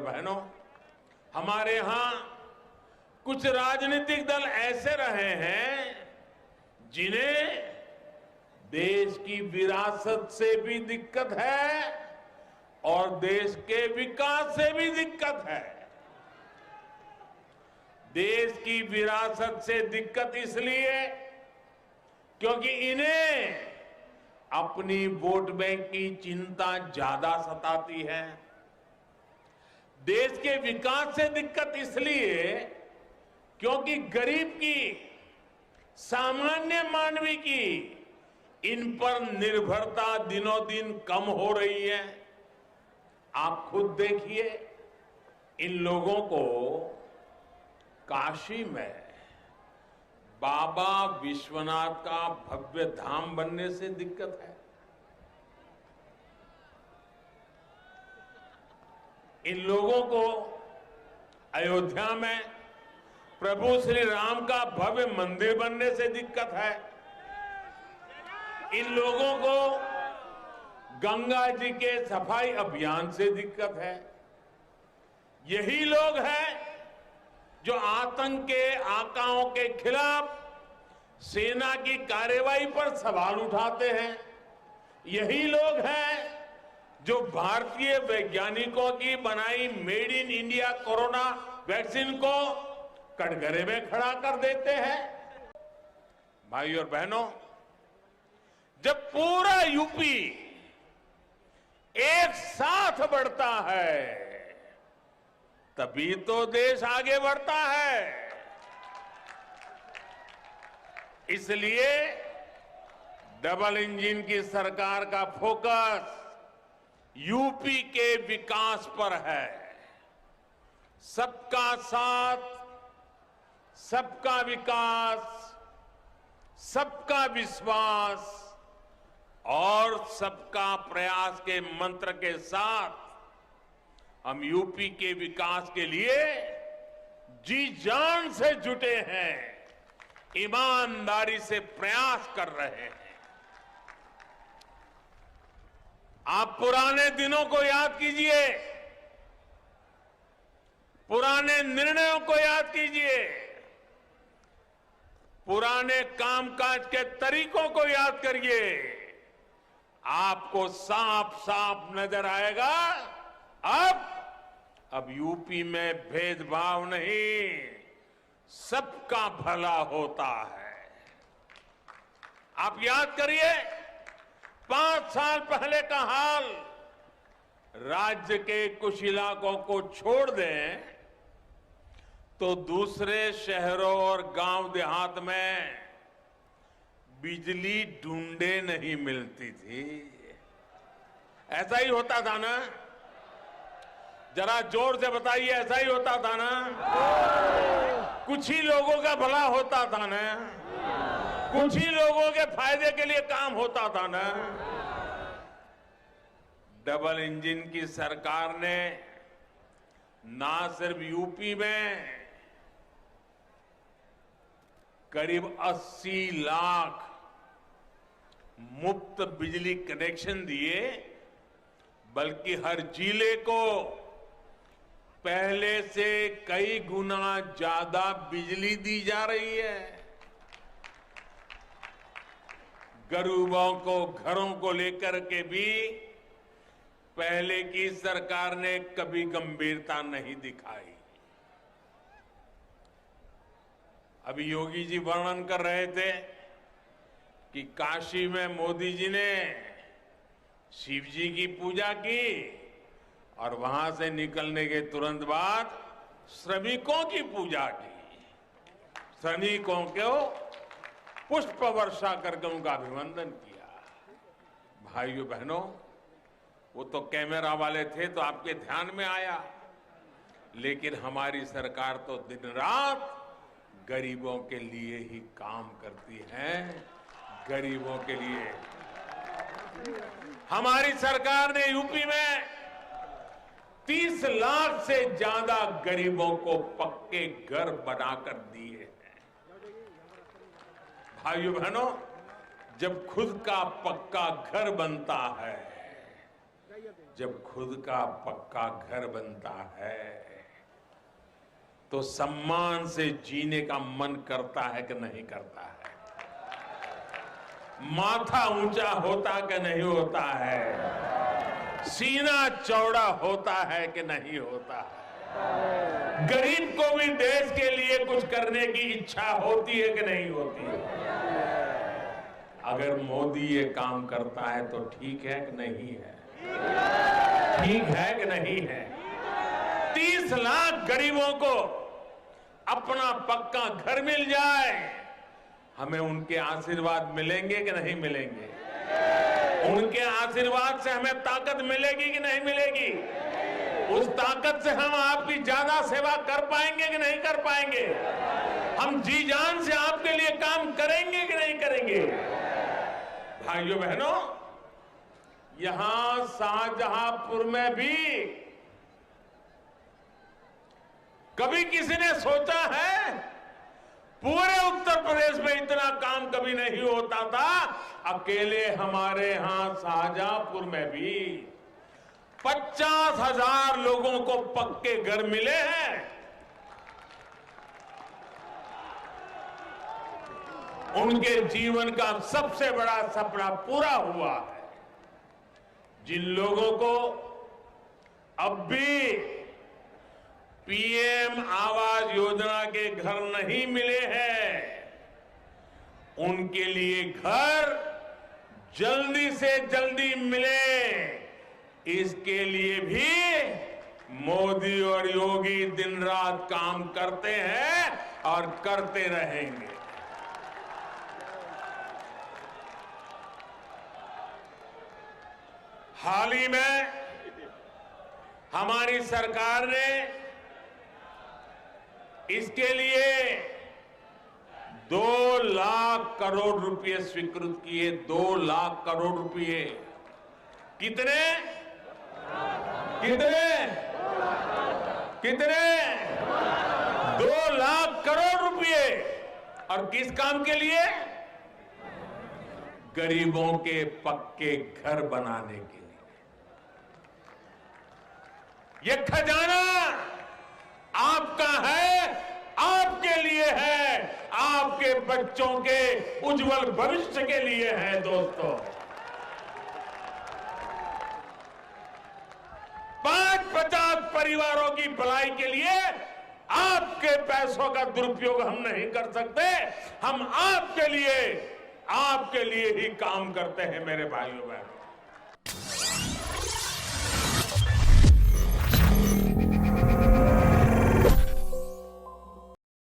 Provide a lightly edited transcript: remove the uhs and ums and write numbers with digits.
बहनों, हमारे यहां कुछ राजनीतिक दल ऐसे रहे हैं जिन्हें देश की विरासत से भी दिक्कत है और देश के विकास से भी दिक्कत है। देश की विरासत से दिक्कत इसलिए क्योंकि इन्हें अपनी वोट बैंक की चिंता ज्यादा सताती है। देश के विकास से दिक्कत इसलिए क्योंकि गरीब की, सामान्य मानवी की इन पर निर्भरता दिनों दिन कम हो रही है। आप खुद देखिए, इन लोगों को काशी में बाबा विश्वनाथ का भव्य धाम बनने से दिक्कत है। इन लोगों को अयोध्या में प्रभु श्री राम का भव्य मंदिर बनने से दिक्कत है। इन लोगों को गंगा जी के सफाई अभियान से दिक्कत है। यही लोग हैं जो आतंक के आकाओं के खिलाफ सेना की कार्रवाई पर सवाल उठाते हैं। यही लोग हैं जो भारतीय वैज्ञानिकों की बनाई made in India corona vaccine को कटघरे में खड़ा कर देते हैं। भाइयों और बहनों, जब पूरा यूपी एक साथ बढ़ता है तभी तो देश आगे बढ़ता है। इसलिए डबल इंजन की सरकार का फोकस यूपी के विकास पर है। सबका साथ, सबका विकास, सबका विश्वास और सबका प्रयास के मंत्र के साथ हम यूपी के विकास के लिए जी जान से जुटे हैं, ईमानदारी से प्रयास कर रहे हैं। आप पुराने दिनों को याद कीजिए, पुराने निर्णयों को याद कीजिए, पुराने कामकाज के तरीकों को याद करिए। आपको साफ साफ नजर आएगा अब यूपी में भेदभाव नहीं, सबका भला होता है। आप याद करिए 5 साल पहले का हाल। राज्य के कुछ इलाकों को छोड़ दें तो दूसरे शहरों और गांव देहात में बिजली ढूंढे नहीं मिलती थी। ऐसा ही होता था ना? जरा जोर से बताइए, ऐसा ही होता था ना? कुछ ही लोगों का भला होता था ना? कुछ ही लोगों के फायदे के लिए काम होता था ना? डबल इंजन की सरकार ने ना सिर्फ यूपी में करीब 80 लाख मुफ्त बिजली कनेक्शन दिए, बल्कि हर जिले को पहले से कई गुना ज्यादा बिजली दी जा रही है। गरीबों को घरों को लेकर के भी पहले की सरकार ने कभी गंभीरता नहीं दिखाई। अभी योगी जी वर्णन कर रहे थे कि काशी में मोदी जी ने शिव जी की पूजा की और वहां से निकलने के तुरंत बाद श्रमिकों की पूजा की। श्रमिकों को पुष्प वर्षा करके उनका अभिनंदन किया। भाइयों बहनों, वो तो कैमरा वाले थे तो आपके ध्यान में आया, लेकिन हमारी सरकार तो दिन रात गरीबों के लिए ही काम करती है। गरीबों के लिए हमारी सरकार ने यूपी में 30 लाख से ज्यादा गरीबों को पक्के घर बनाकर दिए हैं। भाइयों बहनों, जब खुद का पक्का घर बनता है जब खुद का पक्का घर बनता है तो सम्मान से जीने का मन करता है कि नहीं करता है? माथा ऊंचा होता कि नहीं होता है? सीना चौड़ा होता है कि नहीं होता है? गरीब को भी देश के लिए कुछ करने की इच्छा होती है कि नहीं होती है? अगर मोदी ये काम करता है तो ठीक है कि नहीं है? ठीक है कि नहीं है? 30 लाख गरीबों को अपना पक्का घर मिल जाए, हमें उनके आशीर्वाद मिलेंगे कि नहीं मिलेंगे? उनके आशीर्वाद से हमें ताकत मिलेगी कि नहीं मिलेगी? उस ताकत से हम आपकी ज्यादा सेवा कर पाएंगे कि नहीं कर पाएंगे? हम जी जान से आपके लिए काम करेंगे कि नहीं करेंगे? भाइयों बहनों, यहां शाहजहांपुर में भी कभी किसी ने सोचा है? पूरे उत्तर प्रदेश में इतना काम कभी नहीं होता था। अकेले हमारे यहां शाहजहांपुर में भी 50,000 लोगों को पक्के घर मिले हैं। उनके जीवन का सबसे बड़ा सपना पूरा हुआ है। जिन लोगों को अब भी पीएम आवास योजना के घर नहीं मिले हैं, उनके लिए घर जल्दी से जल्दी मिले, इसके लिए भी मोदी और योगी दिन रात काम करते हैं और करते रहेंगे। हाल ही में हमारी सरकार ने इसके लिए 2 लाख करोड़ रुपए स्वीकृत किए। 2 लाख करोड़ रुपए। कितने कितने कितने 2 लाख करोड़ रुपए। और किस काम के लिए? गरीबों के पक्के घर बनाने के लिए। ये खजाना आपका है, आपके लिए है, आपके बच्चों के उज्जवल भविष्य के लिए है। दोस्तों, 50 परिवारों की भलाई के लिए आपके पैसों का दुरुपयोग हम नहीं कर सकते। हम आपके लिए ही काम करते हैं मेरे भाइयों बहनों।